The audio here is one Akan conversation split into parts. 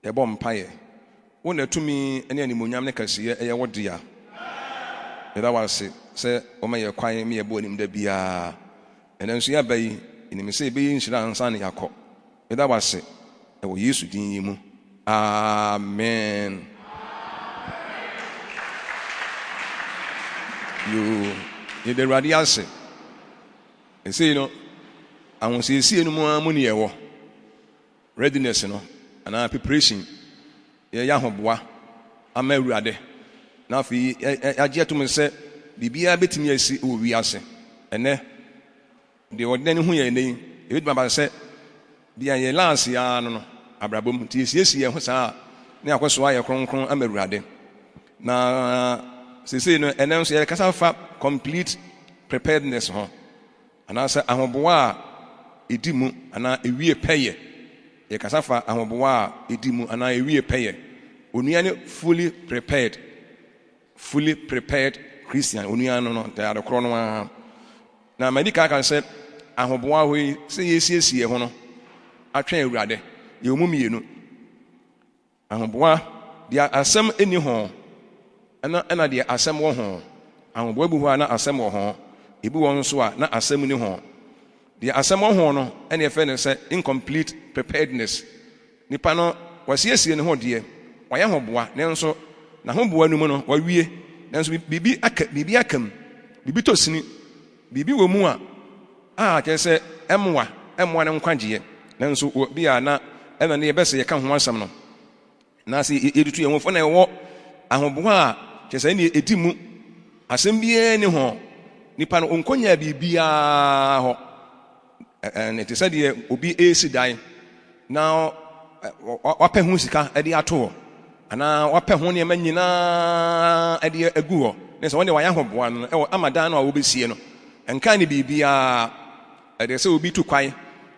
ye bom paye wona tumi ene animonyam ne kasiye eye wodia eda wase se o ma ye kwan me ye bo anim da bia ene nso ya bayi enim se be nshira ansa ne yakọ eda wase e wo Yesu din yi mu amen. You the radiance. And say, I want to see no more money. Readiness, and our preparation. Yahoboa, I'm a ready. Now, I get to me say, Bibia bet me, I see who we are saying. And then the ordinary who you name, if it by say, be a last year, no, Abraham, yes, yes, now, what's why you're cron, I'm a ready. Now, say no announce ya kasa fa complete preparedness ho anasa ahoboa edimu ana ewie peye ya kasa fa ahoboa edimu ana ewie peye onua ne fully prepared Christian onua no ta adokro no na medical can say ahoboa ho say yesiesie ho no atwen awurade ye omumienu ahoboa dia asem eni ho ana de asem wo ho ahobo ebu ho na asem wo ho ebu won so a na asem ni ho de asem wo ho no ene efe ne say incomplete preparedness nipa no wasiesie ne ho de waye ho boa ne nso na ho boa nu mu no wawie ne nso bibi akam bibi tosini bibi wo mu a ke say emwa ne nkwagiye ne nso bi a na ena ne yebese ye ka ho asem no na se edutu ye ho fo na wo ahoboa kese ni edimu asem bie ni ho nipa no onkonya bibia ho ne te sade obi esi dan na wapɛ ho sika ade ato ana wapɛ ho ne manyina ade agu ho ne se wonde wayɛ hoboa no e amadan no a wobesie no enka ne bibia ade se obi tu kwai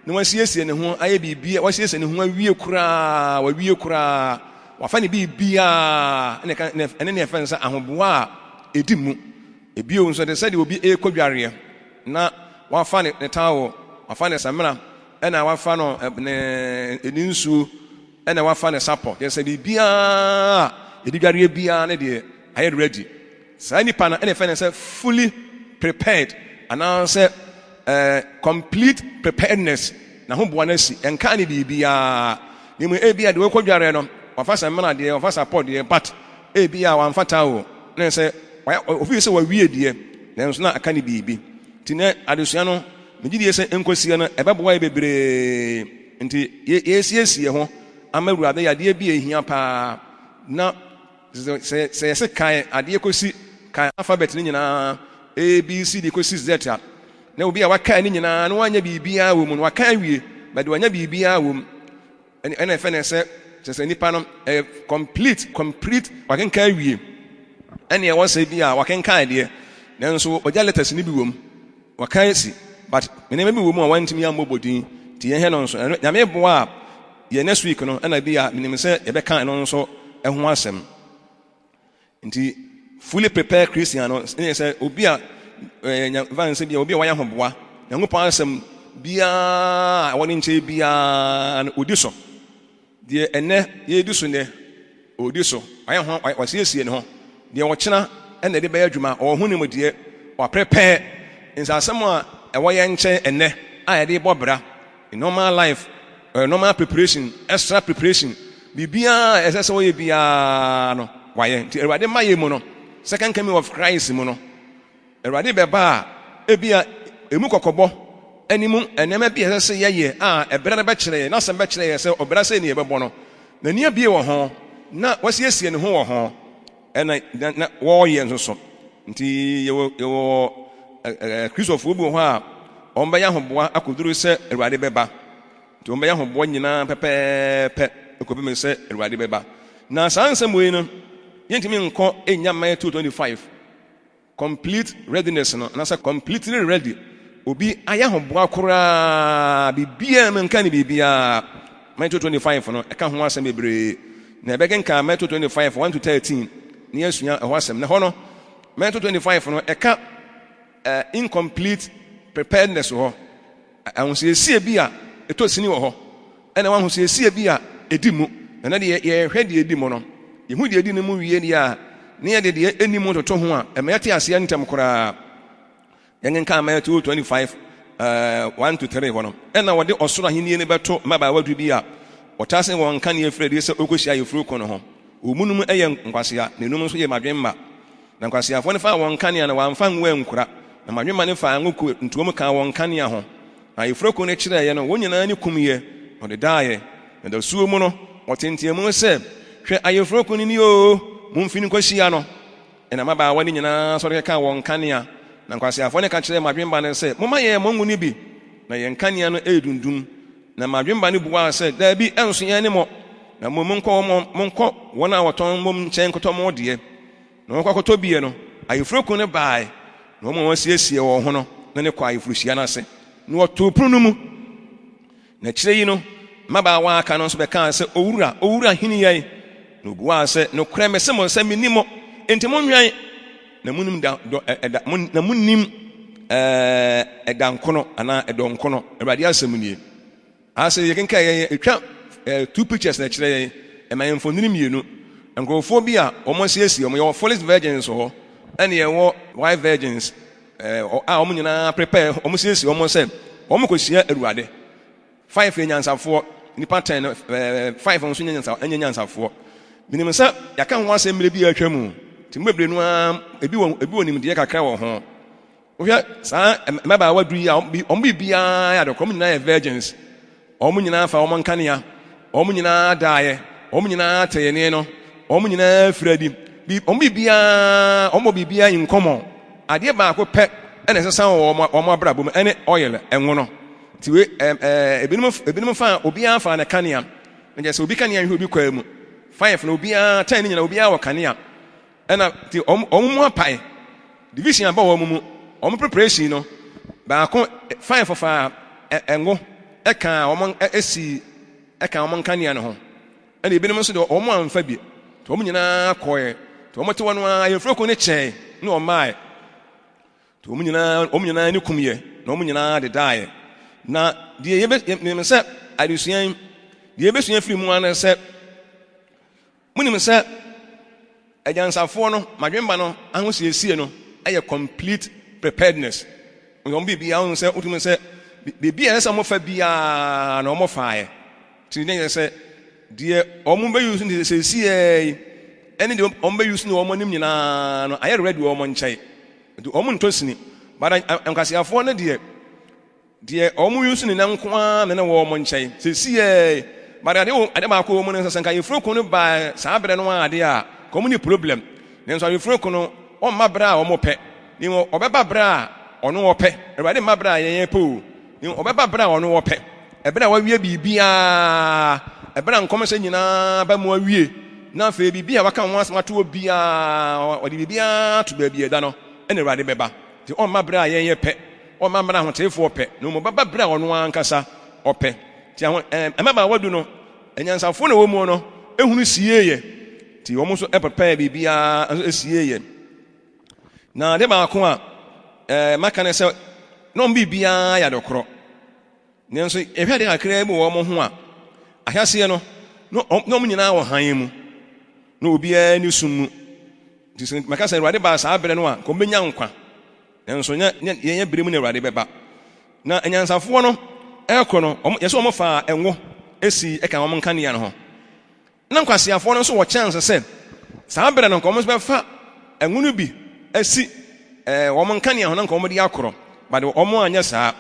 ne wasiesie ne ho aye bibia wasiesie ne ho awie kura wafa ne bibia ene ne fensa ahoboa edimu ebio nso de sade obi ekwadware na wafa ne tawo wafa ne samra ena wafa no ne eninsu ena wafa ne sapo ye sade bibia edidware bia ne de aye ready sa nipa na ene fensa fully prepared and say complete preparedness na hoboa na si enka ne bibia ni mu ebia de ekwadware no wafasa mana de wafasa pod de but ebia wamfata wo ne se ofi se wawie de ne nso na aka ne bibi tine adesua no megidi se enkosie no ebeboa bebre nti yesiesie ho amawurade ya de bia ehia pa na se kai ade ekosi kai alphabet ni nyina abc de ekosi z na obi a waka ni nyina no wanya bibia wo mu no waka wie but wanya bibia wo mu ene fe ne se se nipa no complete wakenka wie ene e wose bi a wakenka de nanso oja letters ni bi wom wakan si but mene bi wom a wantimi amobodin ti ye he no nso nyame boa ye next week no ena bi a menim se ye be kan no nso ho asem nti fully prepared Christian no ene se obi a van se bi obi a waya ho boa nyankopon asem bia woni nche bia odi so de ene ye du so ne odi so aye ho wasiesie ne ho de wo kyena ene de be adwuma o ho ne mu de wa prepare insa asem a e wo ye nche ene aye de bobra in normal life normal preparation extra preparation bibia esese wo ye bia no wa ye nti erade maye mu no second coming of Christ mu no erade be ba e bia emu kokobo animu enema bi esese ye ebere na be kire na sem be kire ye se obere se ne ye bebo no na nia bie wo ho na wasiesie ne ho wo ho na wo ye nso so nti ye Christopher obu ho a omba ya hoboa akoduru se erade beba nti omba ya hoboa nyina pepepe ekobi me se erade beba na sansem we no yentimi nko enya man 225 complete readiness no na say completely ready obi aya hoboa kora bibia menka ne bibia Matthew 25 no eka ho asem bebre na ebegenka Matthew 25 1 to 13 ne asua ho asem na ho no Matthew 25 no eka incomplete preparedness ho ahosiesie bi a etosini wo ho ena wa ahosiesie bi a edimu na de ye hwe de edi mo no ye hu de edi no mu wie ni a ne ye de eni mo toto ho a e me yate ase antem kora yengen ka ma 225 1 to 3 ho no na wo de osoro ahenie ne beto maba wadu bi a otase won kan ye fredi se okosia ye furu ko no ho omunum eye nkwasea na enum so ye madwemma na nkwasea fo ne fa won kan ya na wamfa nwe nkura na madwemma ne fa ngoku ntuom kan won kan ya ho na ye furu ko ne kire ye no wonyina ni kumye o de daaye na da suo mu no otentie mu se hwe aye furu ko ni o mumfini kwashia no na maba wani nyina so de kan won kan ya na nkwasea fo ne ka kire madwemma ne se moma ye mongu ni bi na ye kan ya no edundum na madwemba ne buwa se da bi enso yan ne mo na monko wona woton mom chen koto mo de na won kwakoto bie no ayefroku ne bai na mo wasiesie wo ho no na ne kwa ayefruhia na se na woto prunu mu na kire yi no maba wa aka no so be kan se owura hini yai na buwa se no kra me se mo se minimo enti mo nwan na munim da na munim edankono ana edonkono awade asemnie ase ye kenka ye etwa 2 pictures na kire ye e ma mfonini mienu nkofo bi a omo siesi omo ye foolish virgins ho ene ye wo white virgins omo nyina prepare omo siesi omo se omo kosia awade 5 enyansafo nipa 10 5 onso enyansafo minim se yaka ho ase mre bi atwa mu timbebre no ebi won nimde kakra wo ho ohia sa maba wadu yi omo bibia ya de kom nyina ye virgins omu nyina fa omo nkania omu nyina daaye omu nyina tayene no omu nyina fradi bi omu bibia inkomo ade ba ko pe ene sesa omo abrabom ene oil enwo no tiwe ebinim fa obia fa na kania nje se obi kania hwe obi kwa mu 5 na obia 10 nyina obia wa kania ena ti omu mu apai division aba wo mu omu preparation no ba ko 5 fa enwo eka omon esi eka omon kania no ho ene ebinim so de omo amfa bi to omo nyina koye to omo te wono ayefroko ne che ne omai to omo nyina ni kumye na omo nyina de daaye na de yebe se adusuan de yebe suan firi mu an se munim se ajansafo no madwemba no ahosiesie no aye complete preparedness ngom bibia on se utum se bibia esa mo fa bia na omo faaye ti ne se de omo be use ni se sie ene de omo be use ni omo nim nyina no aye ready omo nchai de omo ntosini bara ankasiafo ne de omo use ni na nkoa na wo omo nchai se sie bara de ma ko omo ne se nka yefroko no ba sa abre no ade a ko ni problem ne so yefroko no o ma bra omo pe ni obeba bra ono wo pe ewade ma bra yen po ni obeba bra ono wo pe ebra wa wie bibia ebra nkom se nyina ba mu awie na fa bibia waka ho asma to bia odi bibia to ba bia da no ene ewade beba ti o ma bra yen pe o ma bra ho tefo pe no mo baba bra ono ankasa ope ti ho emaba wadu no enyansafo na wo mu no ehunu sieye ti wo mo so prepare bibia sieye na de ba ko a maka ne se no bibia ya dokoro ne nso ehwade akra mu wo mo ho a ahase no no mo nyina wo han mu no obia ni sumu ti maka se Awurade ba sa abere no a ko benya nkwa ne nso yen bere mu na Awurade beba na enyansafo no ekono yeso mo fa enwo esi eka wo nkane ya no ho na nkwasiafo no nso wo chance se sa abere no ko mo be fa enwo no bi esi wo nkane ya ho na ko mo di akoro ba de wo mo anya saa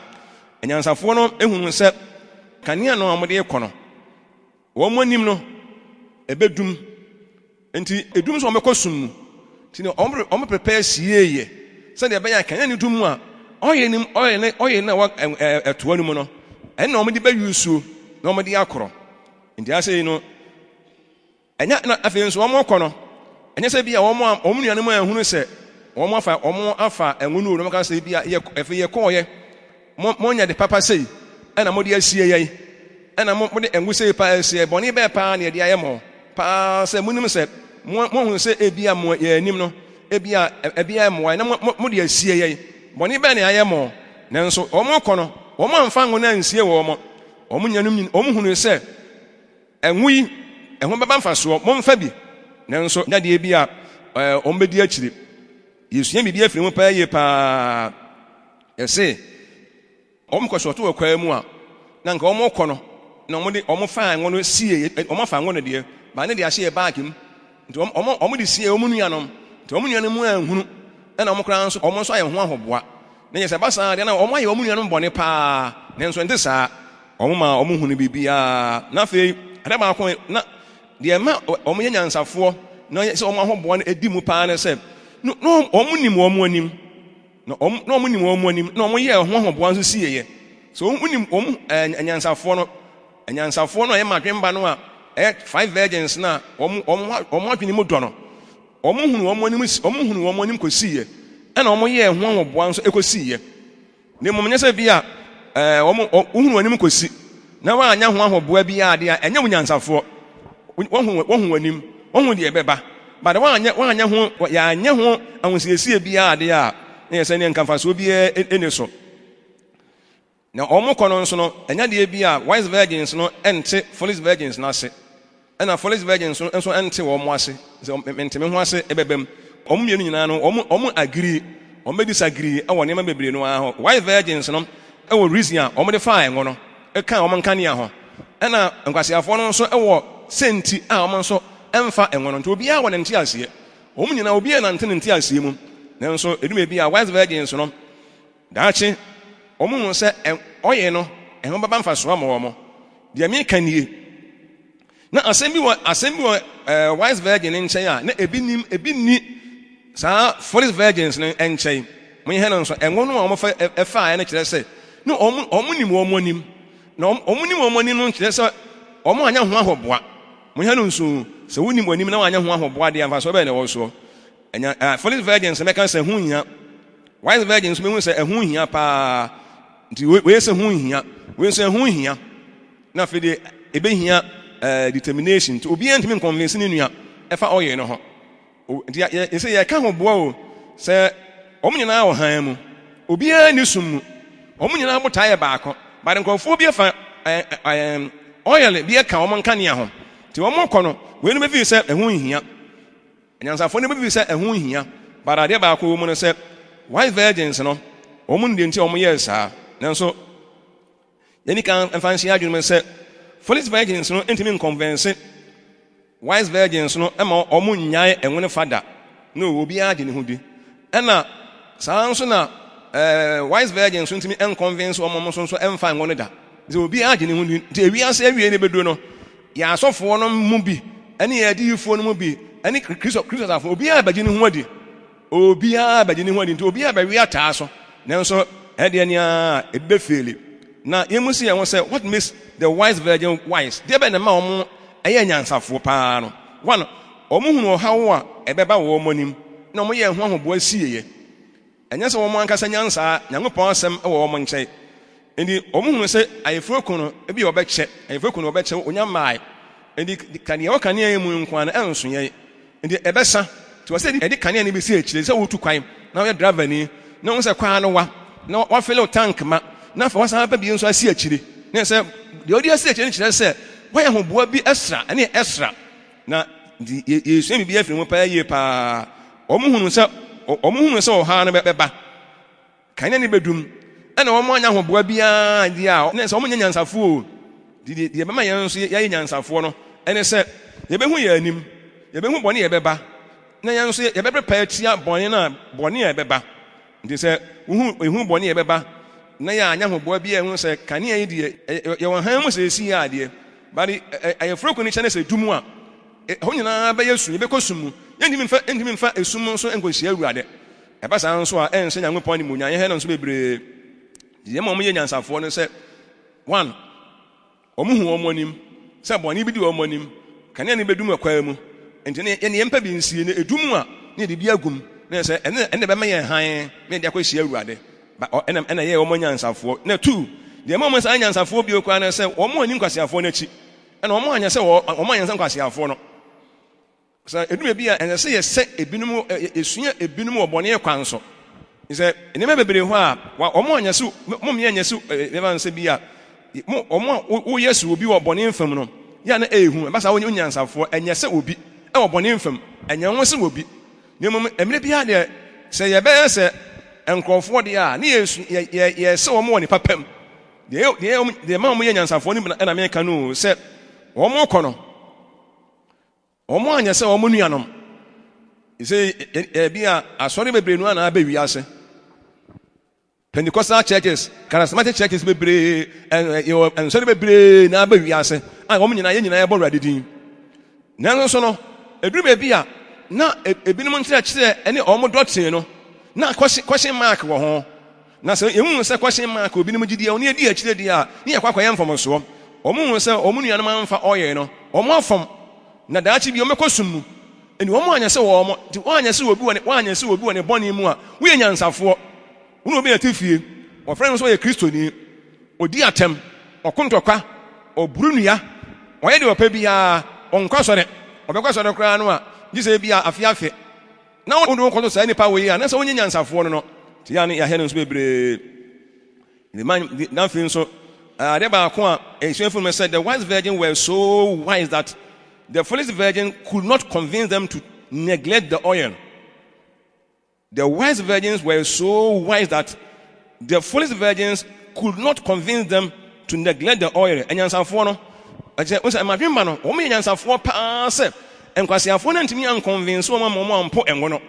enyansafo no ehunu se kanea no amode ekono wo mo nim no ebedum enti edum so omekosum ti no omo prepare sieye se de benya kanea ni dum a oye na wa etoa ni mu no ena omo di ba yusu na omo di akoro enti ase no enya na afi nso omo kono enya se bia omo nuanu mu ehunu se omo afa enwunu no maka se bia ye efe ye koye mo nya de papa sei ena mo de asie yai ena mo de engu sei pa asie boni be pa na de ayemo pa se munim se mo hu se ebia mo ye anim no ebia mo na mo de asie yai boni be na ayemo nanso omo kono omo amfa ngo na ansie wo omo nyanum omo hunu se enwu yi ɛho bɛba mfasoɔ momfa bi nanso nyadeɛ bi a ɔmbɛdi akyiri yɛsua biribi afiri mu paa yie paa yɛse ɔmkɔsɔto wɔ kwaa mu a na nka ɔmɔkɔ no na ɔmo fa ngo no sie ɔmo fa ngo no deɛ ba ne de ahyɛ baage mu nti ɔmo de sie ɔmo nuanom nti ɔmo nuanom mu anhunu ɛna ɔmo kora nso ɔmo nso ayɛ ho ahoboa na yɛ sɛ basa deɛ na ɔmo ayɛ ɔmo nuanom bɔne paa nanso nte saa ɔmo ma ɔmo hunu biribiara na afei ade baako na deɛ ma ɔmo yɛ nyansafoɔ na sɛ ɔmo ahoboa no edi mu paa ne sɛ no ɔmo nim ɔmo anim na ɔmo nim ɔmo anim na ɔmo yɛ ho ahoboa nso sie yɛ so ɔmo nim ɔmo nyansafoɔ no ɛyɛ madwemba no a 5 virgins na ɔmo adwene mu dɔ no ɔmo hunu ɔmo anim kɔsiiɛ ɛna ɔmo yɛ ho ahoboa nso ɛkɔsiiɛ na mmom nyɛ sɛ bi a ɔmo hunu anim kɔsi na waanya ho ahoboa bi a adeɛ a ɛnyɛ wo nyansafoɔ wɔhu anim wɔhu deɛ ɛbɛba but waanya ho yɛanyɛ ho ahosiesie bi a adeɛ a na yɛ sɛ ne nkamfasoɔ bi ɛne so na ɔmo kɔ no nso no ɛnya deɛ bi a wise virgins no ɛnte foolish virgins no ase ɛna foolish virgins no nso ɛnte wɔn mo ase sɛ nteme ho ase ɛbɛbɛm ɔmo mmienu nyinaa no ɔmo agree ɔmo disagree ɛwɔ nneɛma bebree no ho wise virgins no ɛwɔ reason a ɔmo de faa ɛngo no ɛka ɔmo nkanea ho ɛna nkwasiafoɔ no nso ɛwɔ senti a ɔmo nso ɛmfa ɛngo no nti obiara wɔ ne nte aseɛ ɔmo nyinaa obiara nante ne nte aseɛ mu nanso edum bi a wise virgins no daakye ɔmo hu sɛ ɔyɛ no ɛho bɛba mfasoɔ ma wɔn deɛ meka nie na asɛm bi wɔ wise virgin nkyɛn a na ebi ni saa foolish virgins no nkyɛn mo yɛ no nso ɛngo no a ɔmo ɛfa no kyerɛ sɛ na ɔmo nim wɔn anim na ɔmo nim wɔn anim no kyerɛ sɛ ɔmo anya ho ahoboa mo yɛ no nso sɛ wonim wɔn anim na wanya ho ahoboa deɛ mfasoɔ bɛyɛ na ɛwɔ soɔ ɛnya foolish virgins mɛka sɛ ho hia wise virgins mehu sɛ ɛho hia paa nti wei sɛ ho hia wei sɛ ho hia na afei de ɛbɛhia determination nti obiara ntumi nconvince ne nua ɛfa ɔyɛ no ho nti yɛsɛ yɛka ho boa o sɛ ɔmo nyinaa wɔ han mu obiara ni sum mu ɔmo nyinaa botaa yɛ baako but nkurɔfoɔ bi ɛfa ɔyɛ bi ɛka ɔmo nkanea ho nti ɔmo kɔ no wei no bɛfiri sɛ ɛho hia anyansafoɔ no bɛfiri sɛ ɛho hia but adeɛ baako wɔ mu no sɛ wise virgins no ɔmo no deɛ nti ɔmo yɛɛ saa nanso yɛni kan mfa nhyɛ adwene mu sɛ foolish virgins no ntumi nconvince wise virgins no ɛma ɔmo nnyae ɛnwene fada na obiara gye ne ho di ɛna saa nso na wise virgins no ntumi nconvince ɔmo nso ɛmfa ɛngo no da nti obiara gye ne ho di nti ewiase awie ne bɛduro no yɛ asɔfoɔ no mu bi ɛne yɛ adiyifoɔ no mu bi ɛne kristosafo obiara bɛgye ne ho adi nti obiara bɛwe ataa so nanso ɛdeɛ nea ɛbɛfeeli na yɛmu si yɛn ho sɛ what makes the wise virgin wise deɛ bɛ ne ma ɔmo ɛyɛ nyansafoɔ paa no one ɔmo hunu ɔhaw a ɛbɛba wɔ ɔmo anim na ɔmo yɛ ho ahoboa sieɛ ɛnyɛ sɛ ɔmo ankasa nyansaa Nyankopɔn asɛm ɛwɔ ɔmo nkyɛn nti ɔmo hunu sɛ ayeforo no ebi ɔbɛkyɛ onya mmaa nti kanea ɔkanea yɛ mu nkoa no ɛnso yɛ nti ɛbɛsa nti wɔsɛ ɛde kanea no bi si akyire sɛ wotu kwan na ɔyɛ driver ni na ɔmo sɛ kwan no wa na wafele tank ma na fa wasan pa bi nso asi akyire na sɛ deɛ ɔde asi akyire no kyerɛ sɛ wɔyɛ ahoboa bi ɛsra na yɛsua biribi afiri mu paa yie paa ɔmo hunu sɛ ɔha no bɛba kanea no bɛdum ɛna ɔmo anya ahoboa biara deɛ a na sɛ ɔmo nyɛ nyansafoɔ deɛ bɛma yɛn nso yɛayɛ nyansafoɔ no ɛne sɛ yɛbɛhu yɛn anim yɛbɛhu bɔne yɛbɛba na yɛn nso yɛbɛprepare atia bɔne a ɛbɛba nti sɛ wohu bɔne yɛbɛba na yɛ anya ahoboa bi a ɛhu sɛ kanea yi deɛ yɛwɔ han mu sɛ ɛsi yɛ adeɛ bade ayɛforoko no kyɛ ne sɛ dum a ɛhɔ nyinaa bɛyɛ sum yɛbɛkɔ sum mu yɛntumi mfa esum nso nkɔhyia awurade ɛba saa nso a ɛnsɛ Nyankopɔn ne mu nya yɛhɛ no nso bebree yɛma ɔmo yɛ nyansafoɔ no sɛ one ɔmo hu ɔmo anim sɛ bɔne bi di ɔmo anim kanea no bɛdum ɛkwaa mu nti ne yɛmpa bi nsie no ɛdum a ne yɛde bi agum na sɛ ɛne bɛma yɛn han na yɛde akɔhyia awurade ɛna yɛ ɔmo nyansafoɔ na two deɛ ma ɔmo saa nyansafoɔ bi okwa na sɛ ɔmo ani nkwasiafoɔ n'akyi ɛna ɔmo anya sɛ ɔmo anyansa nkwasiafoɔ no sɛ edum bi a ɛnɛ sɛ yɛsɛ ebinom esua ebinom wɔ bɔne kwan so sɛ nneɛma bebree hɔ a ɔmo anya so mo mmea anya so ɛba nsɛ bi a ɔmo a woyɛ so obi wɔ bɔne mfam no ya na ehu basa wonye nyansafo enye se obi e wo bone mfam enye ho se obi nemum emre bia de se ye be se enkrofo de a ne yesu ye se wo mo ni papam de ma mo ye nyansafo ni na me ka no se wo mo kono wo mo anya se wo mo nuanom ise bia asori bebre nu ana ba wiase Pentecostal churches, charismatic churches bebre and sorry bebre na ba wiase a wo nyina ye nyina ye bo radidin nanso so no eduru be bia na ebinom ntira kire ene omo doctrine no na question mark wo ho na se ehun se question mark obinom gidi oni edi akire dia ne yakwa yemfom so omo hu se omo nuanom amfa oye no omo afom na daachi bi omekosum mu eni omo anya se wo omo ti anya se obi woni boni mu a wo nyansafo unu obi atifie o friend so ye kristoni odi atem okontokwa oburunua oye de opa bia onkosore obekosore kra no a gise bia afiafe na wo ndo konto sa nipa we ya na se wonye nyansafo no ti ya ne ya hene so bebre the man na fin so they ba ko a esuafo me said the wise virgin were so wise that the foolish virgin could not convince them to neglect the oil. The wise virgins were so wise that the foolish virgins could not convince them to neglect the oil. And yansafo no, aje o say madwemba no, o me yansafo pa se enkwasiafo na ntimi unconvince o ma ampo enwo no.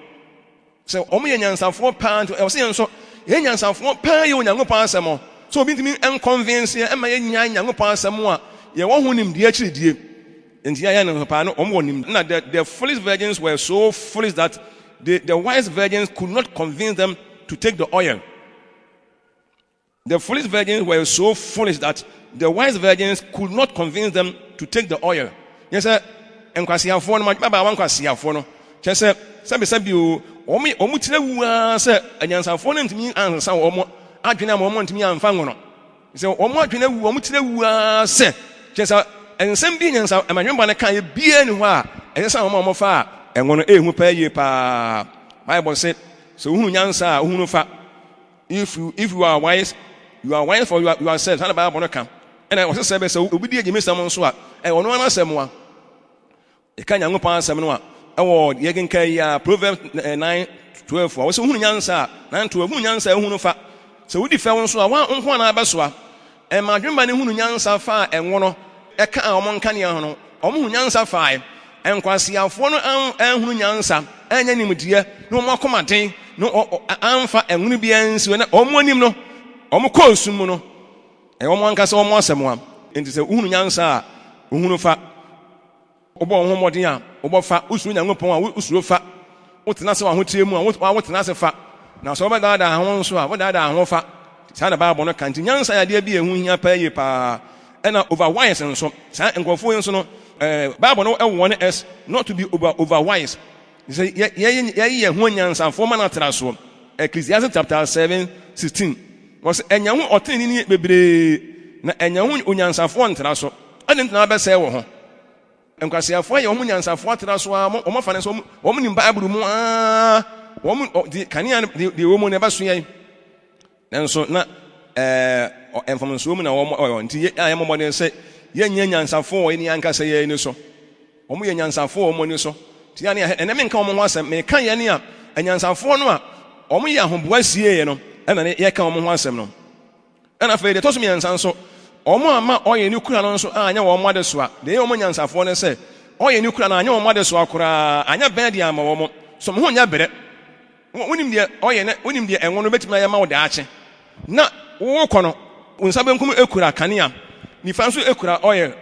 Se o me yansafo pa nto e se yenso ye yansafo pa ye onyankopon asemo. So obi ntimi unconvince e ma ye nya nyankopon asemo a ye wo honim de akiridie. Enti ya no pa no o mo nim na the foolish virgins were so foolish that the wise virgins could not convince them to take the oil. The foolish virgins were so foolish that the wise virgins could not convince them to take the oil. Yes, sir. Enkwasiafo no ma ba wankwasiafo no. Che se sabi o omu tire wu se anyansafo no ntimi ansa omo adwene ma omo ntimi anfa ngono. Se omo adwene wu omu tire wu se che se ensem bi nyansa amanwemba ne kan ye bia ni ho a ensa omo fa enwono ehu pa ye pa Bible said so hunu nyansa hunu fa if you are wise for yourself how the Bible no kan and I was say be so obi die jemesam nso a ono na asem a e kan nyango pa asem no a e wo ye genka ya Proverbs 9:12 a wo so hunu nyansa 9:12 hunu nyansa hunu fa so wodi fa nso a wa nko na abeso a e ma dwemba ne hunu nyansa fa enwono e ka omo nka ne ho no omo hunu nyansa fa enkwasiafo no anhunu nyansa anya nimdie no mo komaden no anfa enhunu bia nsi na omo anim no omo konsum no e omo ankasa omo asem a enti se uhunu nyansa a uhunu fa obo ho modin a obo fa usuru nyankopon a usuru fa wotena se wa ho tie mu a wotena se fa na so obedada ho nso a wodada ho fa sa na Bible no kan ti nyansa ya de bia ehu hia pa ye pa ena overwise nso sa enkofo nso no Bible no want us not to be overwise. You say ye hu nyansanfo ma na traso. Ecclesiastes chapter 7:16. Was enya hu oteni ni bebre na enya hu onyansanfo ntraso. Ade ntna ba se wo ho. Enkwasiafo ye hu nyansanfo traso a mo fa ne so mo ni Bible mu a wo mo kania de wo mo ne ba so ye. Nanso na information mu na wo nti ye mo modern say ye nyansafo eni ankasa ye ni so omo ye nyansafo omo ni so ti ya ne ene me nka omo ho asem me ka ye ne a nyansafo no a omo ye ahoboa sie ye no ena ne ye ka omo ho asem no ena fe de to so me nyansanso omo ama oye ni kura no so anya wo mo ade so a de ye omo nyansafo ne se oye ni kura na anya wo mo ade so akura anya ben de ama wo mo so mo ho nya bere wonim de oye ne wonim de enwo no betima ye ma wo da ache na wo kono unsa benkum ekura kanea nifa nso ekura oil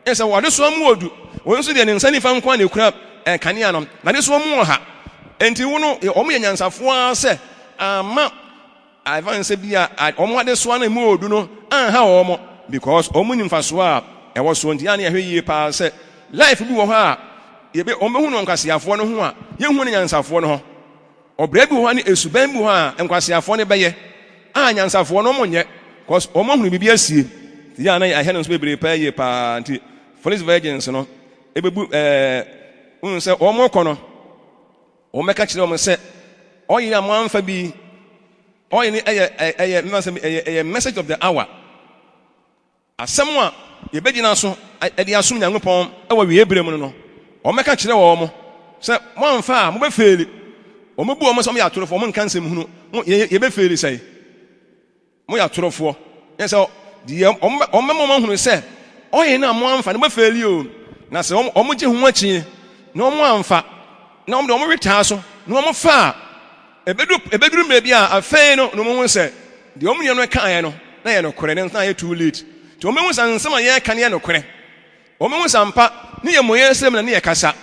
esa wade so amu odu won so de ne nsa nifa nko na ekura kanea no na de so amu ha enti wo no omo ye nyansafo a se ama advance bia omo ade so na mu odu no anha omo because omo nimfa so a e wo so ntia na ehwe yie pa se life bi wo ha ye be omo hu no nkasiafo no ho a ye hu ne nyansafo no ho obra bi wo ha ne esuban bi wo ha nkasiafo ne beye a nyansafo no mo nye because omo hu bibia sie ya na I hear no bebre pa ye pa nti foolish virgins no ebebu un se omo kono o meka kire omo se oyi am amfa bi oyi ni eye message of the hour asem a ye begina so edi asum Nyankopɔn e wa wie brem no omeka kire wo mo se mo amfa mo be feli omo bu omo so mo ya torofo mo nka nsem hunu ye be feli sai mo ya torofo yes di omo mo hunu se oye na mo amfa no be feli o na se omo je hu achi na omo amfa na omo reta so na omo fa ebeduru me bia afei no mo hu se di omo ye no kan no na ye no kore na ye too late ti omo hu san nsema ye kan ye no kore omo hu sampa ni ye moye nsem na ne ye kasa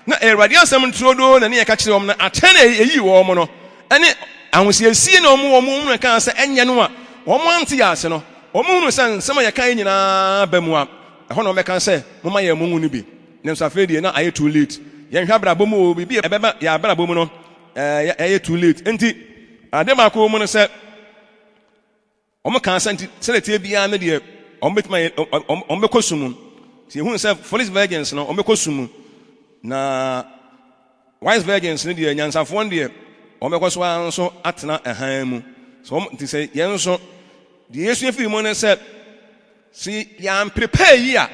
na Awurade asem ntrodo na ne ye ka kire omo na atene eyi wo omo no ene ahosiesie na omo hu kan se enye no a omo ante ya ase no omo hu san nsema ye kan nyina ba mu a ho na omo kan se mo ma ye mo hu ni bi ne nso afei die na aye too late ye hwa bra bomu bi ebeba ya bra bomu no aye too late enti ade ma ko mu no se omo kan santi selete bia na de omo betima omo bekosumu ti hu se foolish virgins no omo bekosumu na wise virgins ne de nyansafo de omo bekoso anso atena ehan mu so omo ti se ye nso de Yesu efi mu ne se si ya prepare yi a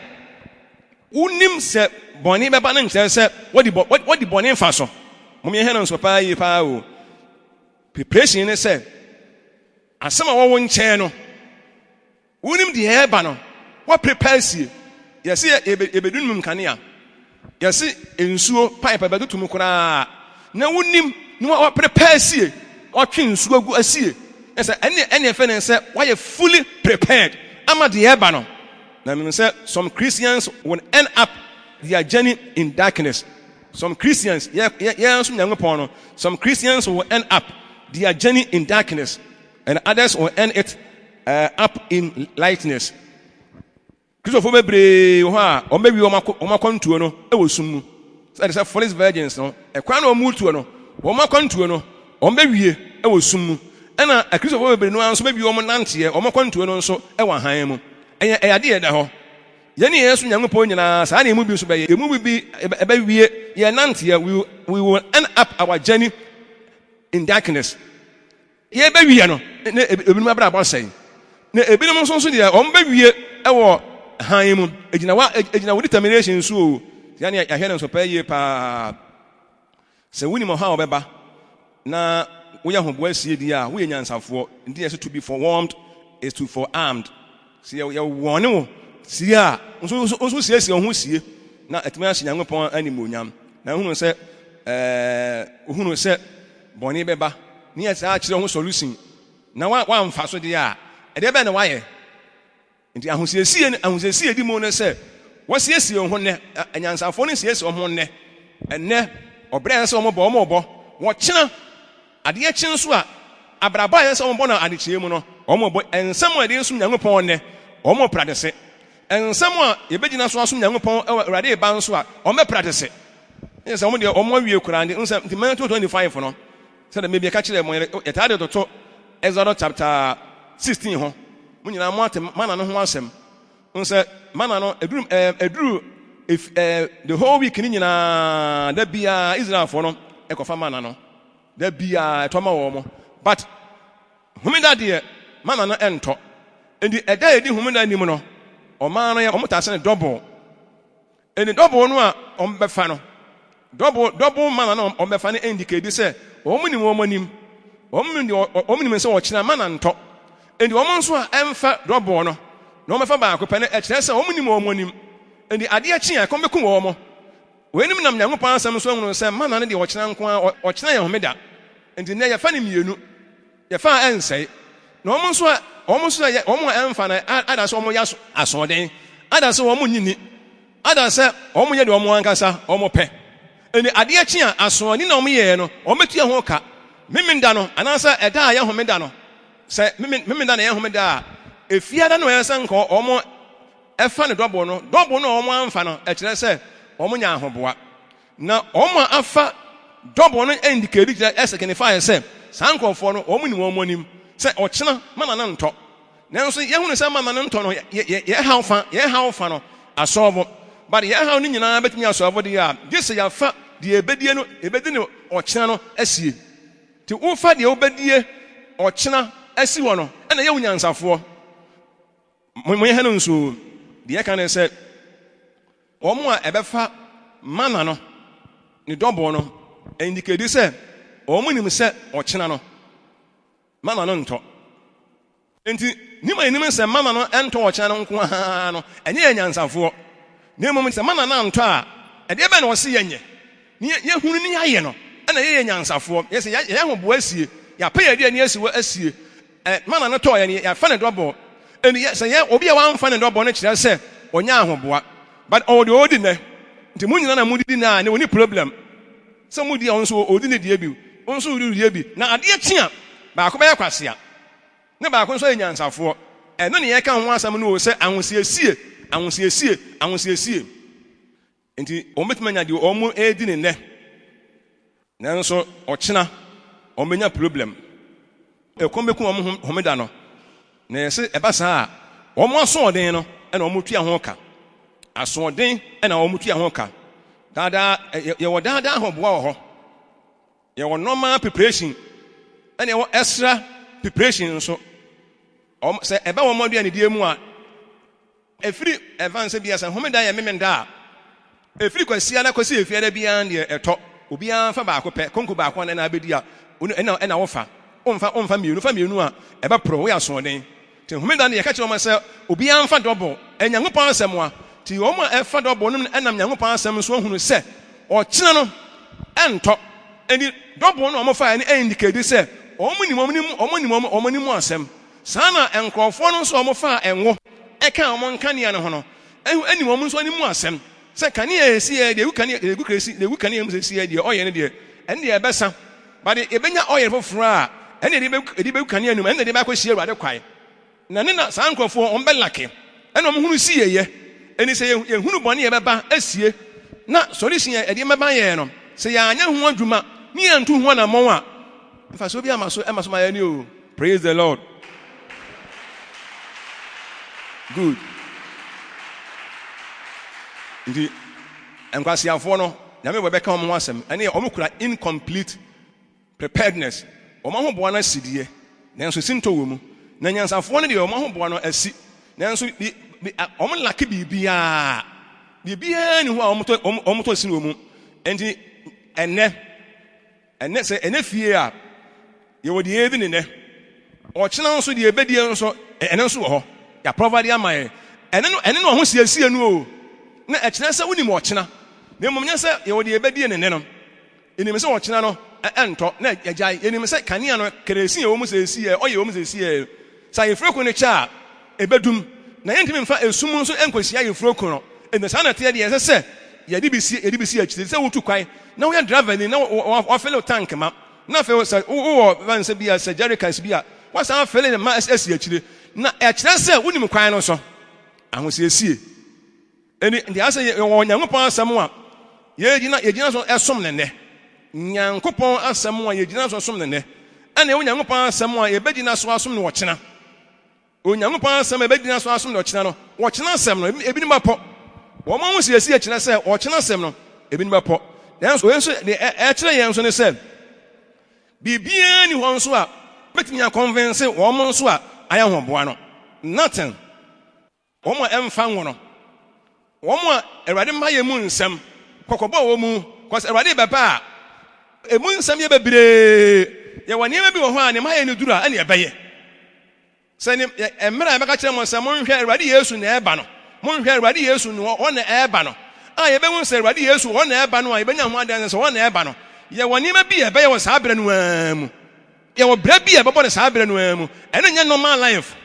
unim se boni beba na nche se wodi boni mfa so mo me hena nso pa yi pa o preparation ne se asema wo nche no unim de eba no what prepare sie yesi ebedunum kanea yesi ensuo pipe bedutum kura na unim ni what prepare sie otwe nsuo gu asie ese ene efe ne se why fully prepared ama de eba no na me say some Christians will end up their journey in darkness. Some Christians some Christians will end up their journey in darkness, and others will end it up in lightness. Christopher bebre ho a omewi omakontuo no e wosum say the foolish virgins no e kwa na omutuo no omakontuo no omewie e wosum na Christopher bebre no anso mewi omonante omakontuo no nso e wa han mu eyade ye da ho ye ne Yesu Nyankopɔn nyina saa na emu bi so be ye emu bi ebe wie ye nante we will end up our journey in darkness ye be wie no na ebinum abra abosai na ebinum nso de o mbe wie e wo han mu ejina wo determination so o ya ne ya hwe no so pa ye pa se wuni mo ha obeba na wo ya hobo asie di a wo ye nyansafo ndi ye to be forewarned is to forearmed si ya wone wo si a nso sie ho sie na etime ahye Nyankopɔn animonyam na hunu se bɔne bɛba ne ya saa kyerɛ ho solution na wa mfa so de a ɛde bɛ na wayɛ nti ahosiesie di mu no sɛ wɔsiesie ho ne anyansafo ne siesie ho ne ɛnɛ ɔbrɛ sɛ ɔmobɔ wɔkyena adeɛ kye nso a abraba yɛ sɛ ɔmobɔ na adekyee mu no ɔmobɔ ensɛm a ɛde nsum Nyankopɔn ne ɔmo pradese ensɛm a yebegyina so asom Nyankopɔn Awurade ba nso a ɔmo pradese yɛ sɛ ɔmo de ɔmo awie kura ndi nsɛm nti Matthew 25 no sɛ da mebi ka kyerɛ mo yɛtade toto Exodus chapter 16 ho mo nyina mo ate mana no ho asɛm nsɛ mana no eduru the whole week ni nyina da bia Israelfo no ekɔfa mana no da bia etɔma wɔ mo but homeda de mana no ɛntɔ endi ɛda edi homeda nim no ɔman no yɛ ɔmotase ne double eni double no a ɔmbɛfa no double mana no ɔmbɛfa no indicate sɛ ɔmo nim sɛ wɔkyena mana ntɔ endi ɔmo nso a ɛmfa double no na ɔmɛfa baako pɛ no ɛkyerɛ sɛ ɔmo nim endi adeɛ kye a ɛkɔmbɛku wɔ ɔmo wɔanim nam Nyankopɔn asɛm so ahunu sɛ mana no deɛ ɔkyena nko a ɔkyena yɛ homeda endi nɛ yɛfa ne mmienu yɛfa ɛnsɛe na ɔmo nso a ɛmfa na ada sɛ ɔmo yɛ asoɔden ada sɛ ɔmo nyini ada sɛ ɔmo yɛ de ɔmo ankasa ɔmo pɛ eni adeɛ kye a asoɔden na ɔmo yɛ no ɔmo tua ho ka memenda no anaasɛ ɛda a yɛ homeda no sɛ memenda na yɛ homeda a efiada no yɛ sɛ nka ɔmo ɛfa ne dɔbɔ no ɔmo amfa no ɛkyerɛ sɛ ɔmo nya ahoboa na ɔmo afa dɔbɔ no indicate ɛsɛ kenify sɛ saa nkɔfoɔ no ɔmo ni wɔn anim sɛ ɔkyena mana no ntɔ nanso yɛhunu sɛ mana no ntɔ no yɛhaw fa no asɔɔbo but yɛhaw no nyinaa bɛtumi asɔɔbo de a gye sɛ yɛafa deɛ ebedi ne ɔkyena no asie nti wofa deɛ wobɛdie ɔkyena asi wɔ no ɛna yɛwo nyansafoɔ mo yɛhɛ no nso deɛ ka ne sɛ Omo a ebefa mana no ni double no indicate say omo nim say ochena no mana no nto enti nima nim say mana no ento ochena no nko ha no enye yanyansafo na emom say mana na nto a ede be na wo se yenye ye hunu ni aye no na ye yanyansafo ye say ye hobo asie ya pa ye de ni asiwo asie mana no to ye ya fa ne double eni ye say ye obi a wan fa ne double no kire say onya ahoboa but all the ordinary nti munyina na mudidi na ne woni problem so mudi onso odi ne die bi onso odi die bi na ade tia ba ko be kwasea ne ba ko nso enyansafo eno ne ye ka ho asam no se ahosiesie nti ometmanya de omo edi ne ne nanso ochena omenya problem ekombeku omo homeda no na yese eba saa omo aso oden no na omo tua ho ka asoden na omo tua ho ka dada ye wo dada ahoboa wo ho ye wo normal preparation na ye wo extra preparation so se eba wo modua ne die mu a efiri evance bia se homeda ye memenda efiri kwasia na kwasi efiada bia ne eto obi an fa ba ko pe konko ba ko na abedi a na wo fa omfa mienu a eba pro wo asoden ti homeda ne ye ka kire o se obi an fa double enyankopon asem a ti o ma efa double no enam nyankopon asem so hunu se o kina no ento eni double no o mo fa ni indicate se omo ni mu asem sana enkrofo no so o mo fa enwo eka o mo nkania ne ho no eni mo nso ni mu asem se kania esi e de egu kania mu esi e de oye ne de ene de ebesa ba de ebenya oye foforo a ene de be kania num ene de ba kwahie Awurade kwae na ne na san krofo o mbelake ene o mo hunu si yeye eni se ye hunu bone ye beba asie na solution ye de meba ye no se ya anya ho adwuma ni antu ho na mon a mfa so bi amaso ma ya ni o. Praise the Lord. Good. Ndi enkwasiafo no nyame we beka omo asem ene omo kura incomplete preparedness omo ho boa na sidie nanso sinto wo mu na nyansafo no de omo ho boa no asi nanso omo laki bibia ni ho omo to sin wo mu enti enne se ene fie a ye wo de edi ne o kyena nso de ebedie nso ene nso wo ho ya provide amaye ene no ho siesie no o na ekyena se woni mo kyena na mmom se ye wo de ebedie ne no enim se wo kyena no ento na agya enim se kanea no kresi ye wo mu siesie o ye wo mu siesie sa ye freko ne cha ebedum na yentimi mfa esum nso enkosia ye freko no ene sa na te de ye se ye de bisi akyire se wotu kwai na wo ya driver ni na wo fele tank ma na fe se wo van se bia se jerrycans bia wo sa fele ne ma asi akyire na ekyire se wonim kwai no so ahosiesie eni ndi ase ye wo nyankopon asem a ye gina so esom ne nyankopon asem a ye gina so som ne ene wo nyankopon asem a ye begina so asom ne wo kyena onyankopon asem e begina so asom ne wo kyena no wo kyena asem no ebi ni mapo wo ma ho siesie kyena se wo kyena asem no ebi ni mapo nanso enso de kyena ye nso ne se bibia ni ho nso a betimi ya convince wo mo nso a aya ho boa no nothing wo mo emfa nwo no wo mo Awurade ma ye mu nsem kokobo wo mu cause Awurade beba a emu nsem ye bebire ye woni ema bi wo ho a ne ma ye ne duru a ane ebeye se ne emra e beka kire mo nsem mo nhwe Awurade Yesu na eba no mo nhwe Awurade Yesu no wo na eba no a ye be hu se Awurade Yesu wo na eba no a ye benya ho adan se wo na eba no ye woni ema bi ebeye wo saa bere no amu ye wo bra bi ebebo ne saa bere no amu ene nya normal life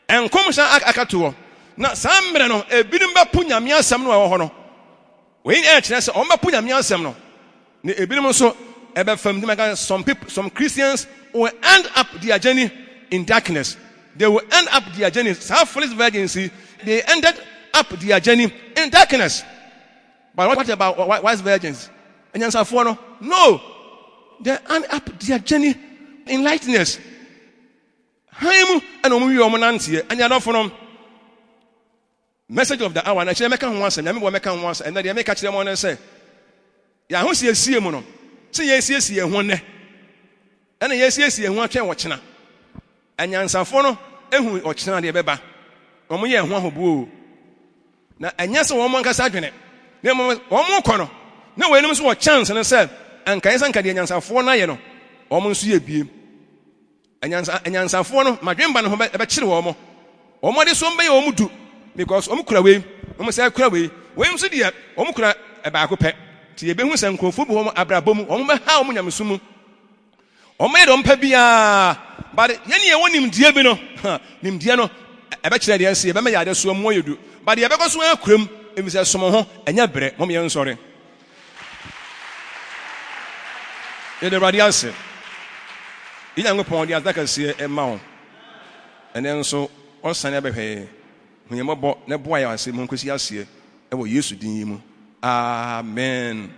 enkom sha akato na sambre no ebinim ba punyame asem no wo ho no we in church say on ba punyame asem no ne ebinim so ebe fam di maka some Christians will end up their journey in darkness. They will end up their journey some foolish virgins, they ended up their journey in darkness. But what about wise virgins? And answer for no, they end up their journey in lightness. Haimu and omu yomonantie and ya don't for message of the hour. And I say make am once and me make am once and then they make catch them on and say ya ho sie mu no say ye sie ho ne and ye sie ho atwen wo kyena anyansafo no ehu o kyena de beba omo ye ho ahobu na ɛnyɛ sɛ wɔn ankasa adwene na wɔn kɔ no na wɔn anim nso wɔ chance no sɛ ankae sɛ nkadeɛ nyansafoɔ no ayɛ no wɔn nso yɛ biem anyansafoɔ no madwemba no ho bɛkyere wɔn de so bɛyɛ wɔn du because wɔn kura wei wɔn sɛ kura wei nso deɛ wɔn kura baako pɛ te yɛbɛhu sɛ nkurɔfoɔ bi wɔn abrabɔ mu wɔn bɛha wɔn nyamesom mu wɔn yɛ dɔm pɛ biara but yɛn yɛ wɔ nimdeɛ bi no nimdeɛ no ɛbɛkyerɛ deɛ ɛsɛ yɛbɛmɛ yɛ ade so mu yɛ du but yɛbɛkɔ so akuram efisɛ som ho ɛnyɛ brɛ wɔn yɛn nsɔre yɛde awurade ase yɛn Nyankopɔn de adakaseɛ ɛma wo ɛnɛ nso ɔsane abɛhwɛ hu yɛn mmɔbɔ na boa yɛn ase mu nkosi aseɛ ɛwɔ Yesu din yi mu amen.